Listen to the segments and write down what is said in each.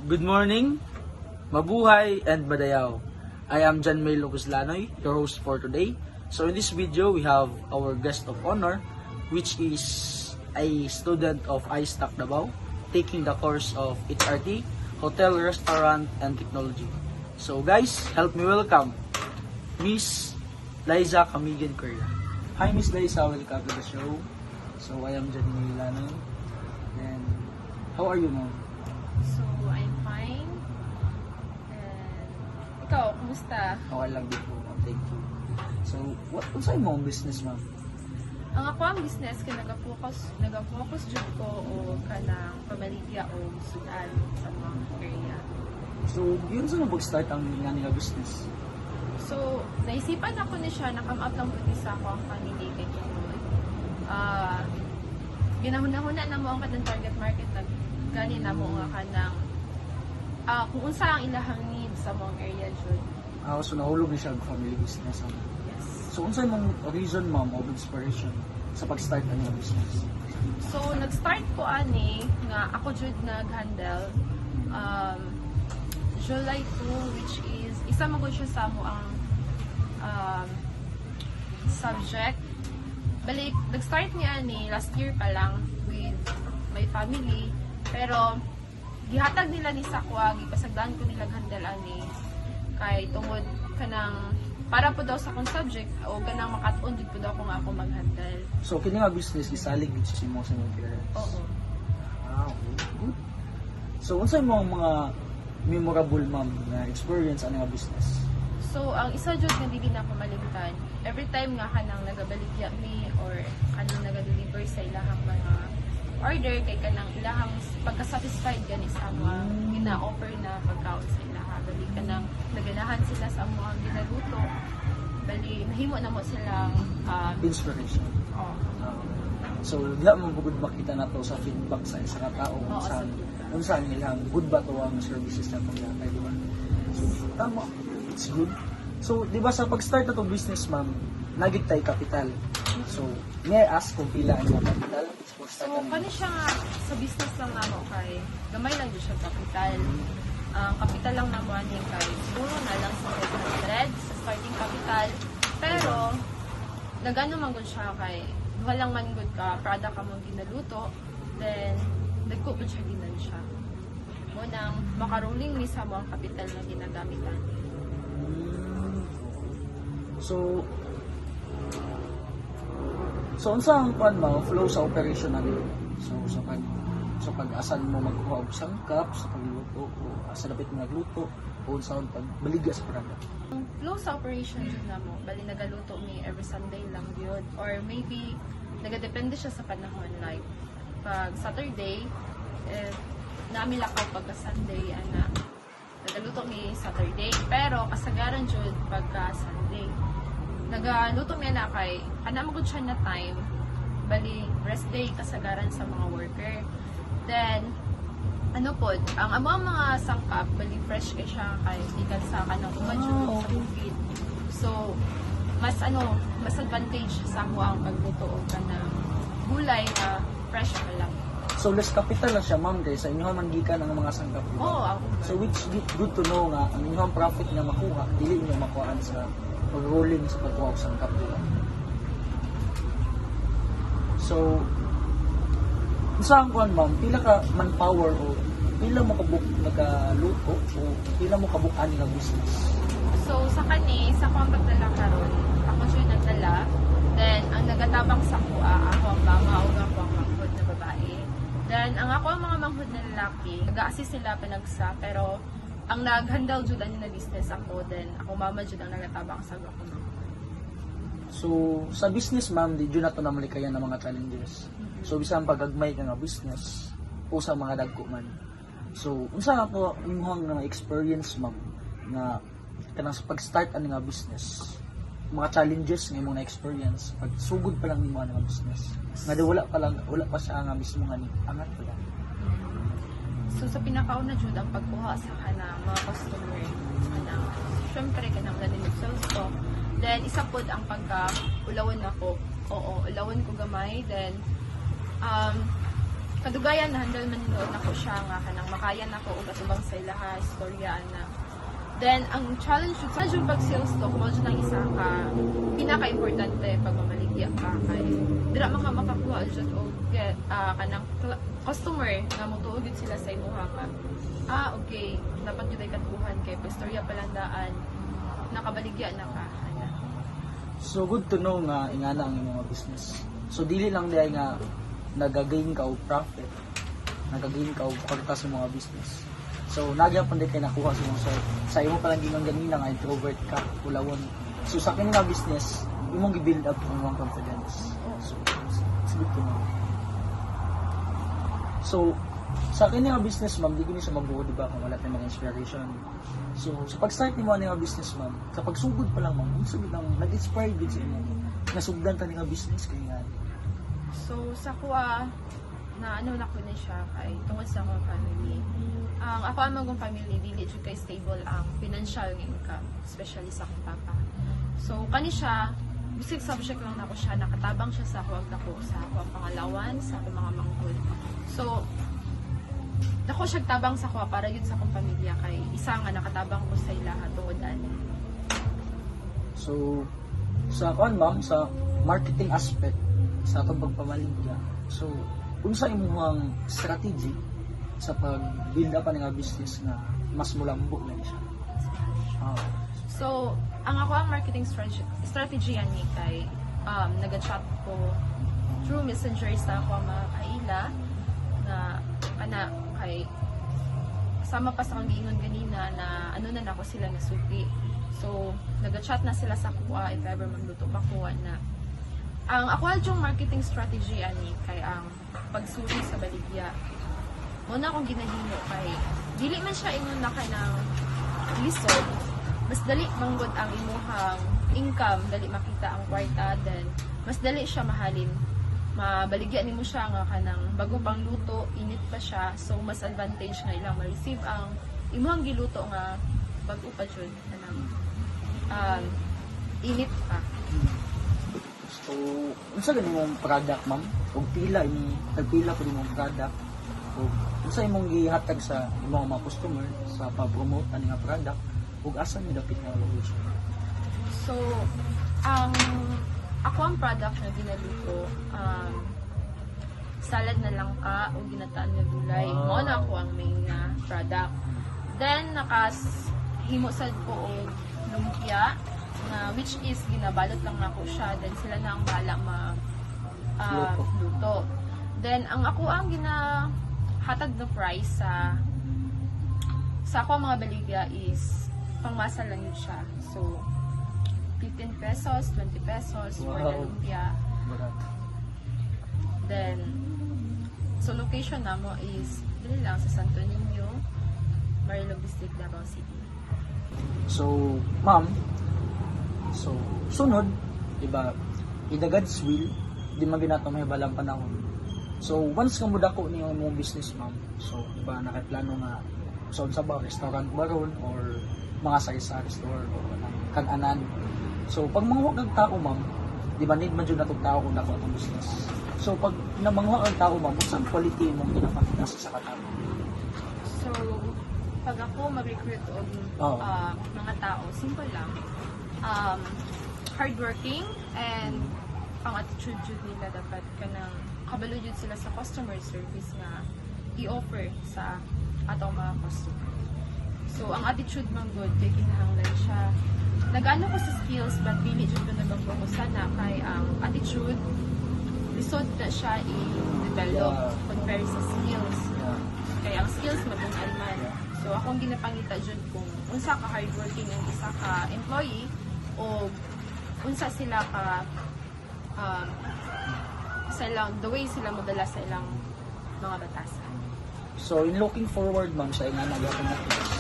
Good morning, mabuhay and madayaw. I am John May Lanoy, your host for today. So in this video, we have our guest of honor, which is a student of iStack Davao, taking the course of HRT, Hotel, Restaurant, and Technology. So guys, help me welcome Miss Liza Camigan Correa. Hi Miss Liza, welcome to the show. So I am John May Lanoy. And how are you, ma'am? So, I'm fine. And ikaw, kumusta? Okay lang din po, ma'am. Thank you. So, what's your mong business, ma'am? Ang ako ang business kay nagapokus jud ko o kanang pamaligya o sudan sa mga area. So, yun sa mag-start ang nga nila business? So, naisipan ako ni siya, nakam up lang puti sa ako ang family kay Kinoy. Ginahuna-huna na mo ang kanang target market na gani na mo nga kanang kung unsa ang ilahang need sa mong area jud. So, nahulog na siya ang family business. Yes. So, unsa mong reason, ma'am, of inspiration sa pag-start ang nga business? So, nag-start ko ani nga ako jud nag-handle July 2, which is isa mo siya sa mo ang subject. Balik, nag-start niya ani last year pa lang with my family, pero gihatag nila ni Sakwa, gipasagdan ko nila handle ani kay tungod kanang para po daw sa akong subject o ganang makatuon jud po daw kung ako mag-handle. So, kini nga business, isalig dito si mo sa mga parents? Oo. Okay. Good. So, unsa mo mga memorable, ma'am, na experience ang nga business? So, ang isa jud nga dili na ako malimtan, every time nga kanang nagabaligya mi or kanang naga-deliver sa ilahang mga order kay kanang ilahang pagka-satisfied gani sa mga gina-offer na pagkaon sa ilaha. Bali kanang naganahan sila sa mga ginaluto. Bali nahimo na mo silang Inspiration. oh, So, diha mo bugod makita na to sa feedback sa isa ka tao Oo, sa sa unsa nilang good ba to ang services na paglatay, di ba? So, tama. It's good. So, di ba sa pag-start na tong business, ma'am, nagit tay capital. So, may I ask kung pila ang mga capital? So, kani siya nga sa business lang namo kay gamay lang jud siya kapital. Ang kapital lang namo ani kay siguro na lang sa 500 sa starting capital. Pero nagano man gud siya kay walang man gud ka product ka mo ginaluto, then nagko gud siya ginan siya. Mo nang makaruling ni sa mga kapital na ginagamitan. So, unsa ang pan mo flow sa operation na nito? So pag asan mo magkuha og sangkap sa pagluto o asa dapat mo nagluto o sa pag baligya sa product. Ang flow sa operation jud namo, bali nagaluto mi every Sunday lang yun. Or maybe nagadepende siya sa panahon, like pag Saturday namin lakaw pagka Sunday ana nagaluto mi Saturday, pero kasagaran jud pagka Sunday nagaluto mi na kay ana magud siya na time, bali rest day kasagaran sa mga worker. Then ano pod ang mga sangkap bali fresh kay siya kay ikan sa kanang umadjud sa bukid. So mas advantage sa ako ang pagluto og kanang gulay na fresh pa lang. So less capital lang siya, ma'am, kay sa inyo man gikan ang mga sangkap. Diba? Oo, ako. So which good to know nga ang inyong profit nga makuha dili inyo makuhaan sa pag-rolling sa pagkuha og sangkap, diba? So unsa ang kuan, ma'am, pila ka manpower o pila mo kabuk nagaluto o pila mo kabuk-an nga business? So sa kani sa ko ang pagdala karon, ako siya nagdala. Then ang nagatabang sa kuha ako ang mama o ako ang manghod na babae. Then ang ako ang mga manghod na lalaki, nag-a-assist sila panagsa, pero ang nag-handle jud ani na business ako, then ako mama jud ang nagatabang sa ako. So sa business, ma'am, di jud nato na malikayan ng mga challenges. So bisan pagagmay ka nga business o sa mga dagko man. So unsa nga po imong nga experience, ma'am, nga kanang sa pag-start ani nga business? Mga challenges nga imong na-experience pag sugod pa lang nimo nga business. Nga di wala pa siya nga mismo nga ni angat pa lang. So sa pinakauna jud ang pagkuha sa kanang mga customer kanang syempre kanang nalilig sales ko. Then isa pod ang pagka ulawan ako. Oo, ulawan ko gamay, then kadugayan na handle man ninood nako siya nga kanang makayan nako og atubang sa ilaha istorya na. Then ang challenge sa jud pag sales talk mo jud ang isa ka pinaka-importante pag mamaligya ka kay dira man ka makakuha jud og kanang customer nga motuog gid sila sa imuha ka. Okay, dapat jud ay katuhan kay istorya palandaan nakabaligya na ka. Ana. So good to know nga ingana ang imong business. So dili lang diay nga nagagain ka og profit, nagagain ka og kwarta sa mga business. So nagya pud kay nakuha sa mga sa imo pa lang gingon ganina nga introvert ka, ulawon. So sa kini nga business, imong gi-build up ang imong confidence. So it's good to know. So sa kini nga business ma'am, di gini siya mabuo di ba kung wala tayong mga inspiration. So sa pag-start nimo ani nga business ma'am, sa pagsugod pa lang ma'am, unsa gid ang nag-inspire gid sa imo? Nasugdan ta ni nga business kay nga. So sa kuha na ano na ko na siya kay tungod sa akong family. Ang ako ang magong family dili jud kay stable ang financial nga income, especially sa akong papa. So kani siya bisig subject lang nako siya nakatabang siya sa ako sa akong pangalawan, sa akong mga mangkol. So dako siya tabang sa kuha para yun sa akong pamilya kay isa nga nakatabang ko sa ilaha tungod ani. So sa kuan ma'am sa marketing aspect sa atong pagpamaligya. So unsa imong strategy sa pag-build up nga business na mas mulambo na siya? So, ang ako ang marketing strategy ani kay nag-chat ko through Messenger sa ako mga kaila na kana kay sama pa sa kang giingon ganina na ano na nako sila nasuki. So, nag-chat na sila sa kuha if ever magluto pa kuha na ang ako yung marketing strategy ani kay ang pagsuri sa baligya. Muna akong ginahimo kay dili man siya ingon na ka ng lisod, mas dali manggod ang imuhang income, dali makita ang kwarta, then mas dali siya mahalin. Mabaligya nimo siya nga kanang bago pang luto, init pa siya, so mas advantage nga ilang ma-receive ang imuhang giluto nga bago pa jud kanang init pa. So unsa gani imong product ma'am? Ug pila tagpila pud imong product? Ug unsa imong gihatag sa imong mga customer sa pa-promote ani nga product ug asa ni dapit nga location? So ang ako ang product na ginaluto salad na langka o ginataan na gulay. Mao na ako ang main na product. Then himo sad ko og lumpia na which is ginabalot lang nako siya, then sila na ang bala luto. Then ang ako ang ginahatag na price sa ako mga baligya is pangmasa lang yun siya. So 15 pesos, 20 pesos for the lumpia. Then so location na mo is dili lang sa Santo Niño, Marilog District, Davao City. So ma'am, so sunod, di ba, in the God's will, di man ginato may balang panahon. So once nga mudako niyo imong business ma'am, so di ba nakaplano nga sa unsa ba restaurant ba ron or mga sari-sari store o kag-anan. So pag manguha kag tao ma'am, di ba need man jud natong tao kung dako atong business. So pag namanguha kag tao ma'am, unsa ang quality imong ginapakita sa katao? So pag ako mag-recruit og mga tao, simple lang. Hardworking and ang attitude jud nila dapat kanang kabalo jud sila sa customer service nga i-offer sa atong mga customer. So ang attitude man good kay kinahanglan siya. Nag-ano ko sa skills but dili jud ko nag-focusan na kay ang attitude lisod na siya i-develop compare sa skills. Kaya ang skills mabungay man. So akong ginapangita jud kung unsa ka hardworking ang isa ka employee o unsa sila ka sa ilang, the way sila modala sa ilang mga batasan. So in looking forward ma'am sa ingana gyapon na tips.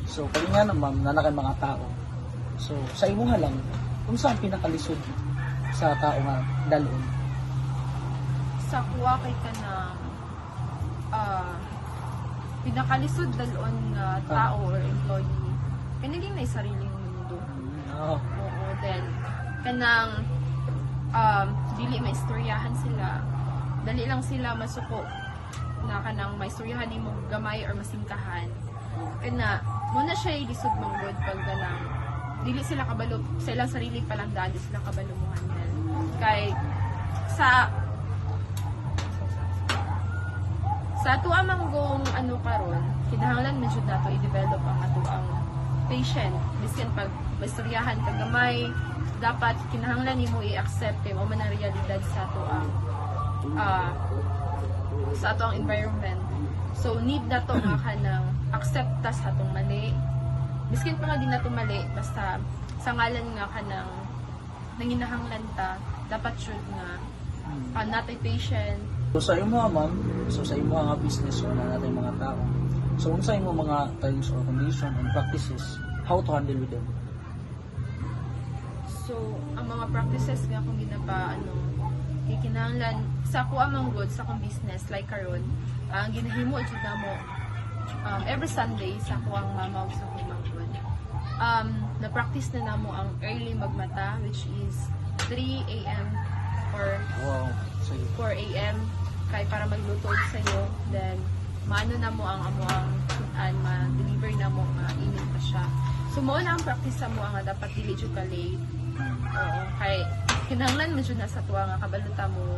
So kani nga ma'am nanakan mga tao. So sa imo nga lang unsa ang pinakalisod sa tao nga dalon? Sa kuha kay kanang pinakalisod dalon nga tao or employee kanaging may sariling mundo. Oo, then kanang dili maistoryahan sila, dali lang sila masuko na kanang may istoryahan nimo gamay or masingkahan kana muna siya lisod manggod pag ganang dili sila kabalo sa ilang sarili pa lang dali sila kabalo mo handle kay sa ato amanggong ano karon kinahanglan man jud nato i-develop ang ato ang patient biskan pag maistoryahan kag gamay dapat kinahanglan nimo i-accept kay mo man ang realidad sa ato ang sa ato ang environment. So need na to nga kanang accepta sa atong mali. Biskin pa nga din nato mali basta sa ngalan nga kanang nanginahanglan ta dapat jud nga natay patient. So sa imo ma'am, so sa imo nga business o na natin mga tao. So unsa imo mga terms or condition and practices how to handle with them? So ang mga practices nga kung ginapa kinahanglan sa ako amang good sa akong business like karon ang ginahimo jud namo every Sunday sa ako ang mamaw sa akong mangkod na practice na namo ang early magmata which is 3 a.m. or Wow, sige. 4 a.m. kay para magluto sa iyo then maano na mo ang amo ang sudan ma-deliver na mo init pa siya so mo na ang practice mo ang dapat dili jud ka late oo kay kinahanglan mo jud na sa tuwa nga kabaluta mo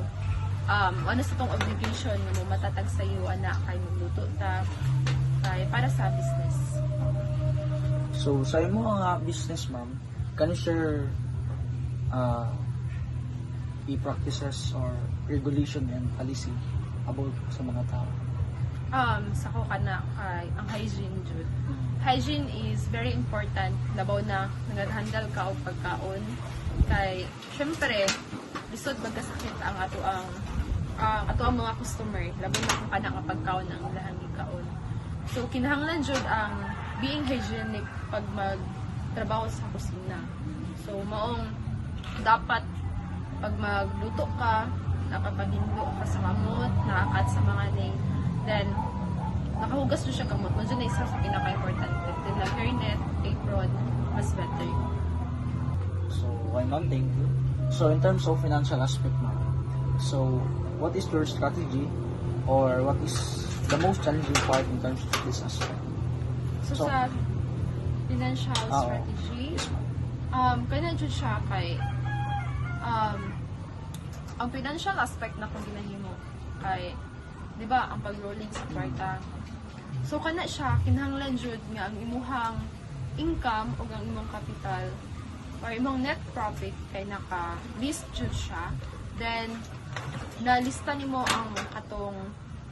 ano sa tong obligation nga mo matatag sa iyo anak kay magluto ta kay para sa business. So sa imo nga business ma'am, can you share practices or regulation and policy about sa mga tao? Sa ko kana kay ang hygiene jud. Hygiene is very important labaw na naghandle ka og pagkaon kay syempre lisod magkasakit ang ato ang mga customer labaw na kung kana nga pagkaon ang ilahang gikaon. So kinahanglan jud ang being hygienic pag magtrabaho sa kusina. So maong dapat pag magluto ka, nakapaghindo ka sa kamot, nakakat sa mga name, then nakahugas nyo siya kamot. Nandiyan na isa sa pinaka-importante. Then like hairnet, apron, mas better. So, okay ma'am, thank you. So, in terms of financial aspect ma'am, so, what is your strategy or what is the most challenging part in terms of this aspect? So So, sa financial strategy, Yes ma'am. kaya dyan siya kay ang financial aspect na kung ginahimo kay di ba ang pag-rolling sa kwarta so kana siya kinahanglan jud nga ang imuhang income o ang imong capital or imong net profit kay naka-list jud siya then nalista nimo ang katong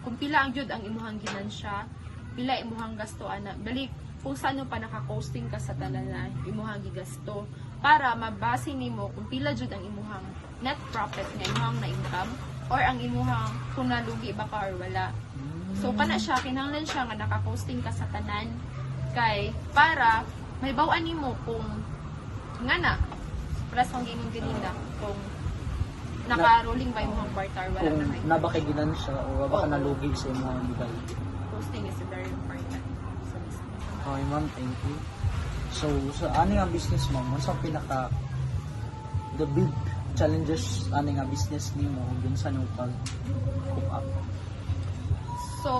kung pila ang jud ang imuhang ginansya pila imuhang gasto ana balik kung saan pa naka-costing ka sa tanan na imuhang gigasto para mabase nimo kung pila jud ang imuhang net profit nga imuhang na income or ang imuhang kung nalugi ba ka or wala. So kana siya kinahanglan siya nga naka-costing ka sa tanan kay para may baw-an nimo kung nga na plus ang gingon ganina kung naka-rolling ba imuhang kwarta or wala Kung na nabaka ginansya o baka Oo. nalugi sa imo ang bigay. costing is very important. So, Okay ma'am, thank you. So, sa ani nga business ma'am, unsa ang pinaka the big challenges ani nga business nimo ug sa nimo pag cook up? So,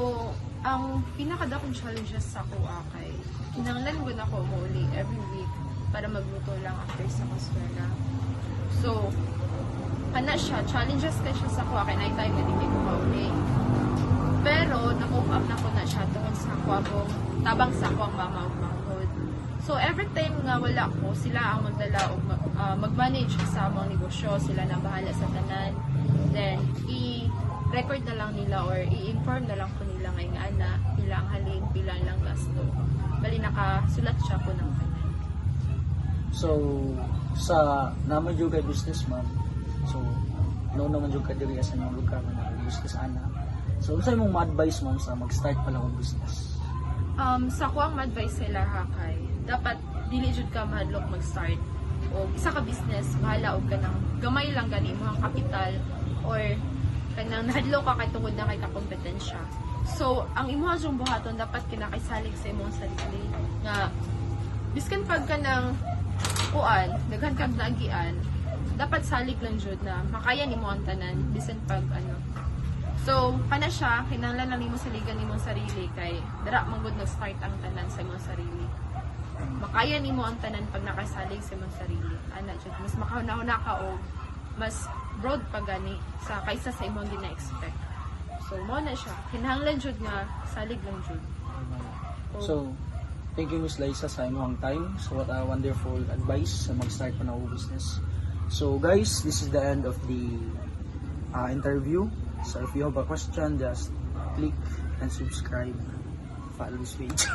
ang pinakadakong challenges sa kuha kay kinahanglan ko na ko muli every week para magluto lang after sa kuswela. So, kana siya, challenges kay siya sa kuha kay night time na hindi ko mauli. Pero, na-cope up na ko na siya tungkol sa kuha ko, tabang sa kuha ang mama ug manghod. So, every time nga wala ko, sila ang magdala o mag-manage sa mga negosyo, sila na bahala sa tanan. Then, i-record na lang nila or i-inform na lang ko nila ngayon nga ana, pila ang halin, pila lang gasto. Bali, nakasulat siya ko ng tanan. So, sa naman yung kay business ma'am, so, naman yung kadiri sa mga lugar na business ana. So, unsa imong ma-advise ma'am sa mag-start pa lang ng business? Sa ko ang advice sila hakay, dapat dili jud ka mahadlok mag-start o isa ka business, bahala og kanang gamay lang gani mo ang kapital or kanang nahadlok ka kay tungod na kay kakompetensya. So, ang imuha jung buhaton dapat kinakaisalig sa imong sarili nga biskan pag kanang kuan, daghan kag naagian, dapat salig lang jud na makaya nimo ang tanan bisan pag So, kana siya, kinahanglan lang nimo saligan nimong sarili kay dira magud nag-start ang tanan sa imong sarili. Makaya nimo ang tanan pag nakasalig sa imong sarili. Ana jud mas makahuna ka og mas broad pa gani sa kaysa sa imong gina-expect. So, mo na siya. Kinahanglan jud nga salig lang jud. So, thank you Miss Liza sa imong time. So, what a wonderful advice sa mag-start pa na business. So, guys, this is the end of the interview. So, if you have a question, just click and subscribe. Follow this page.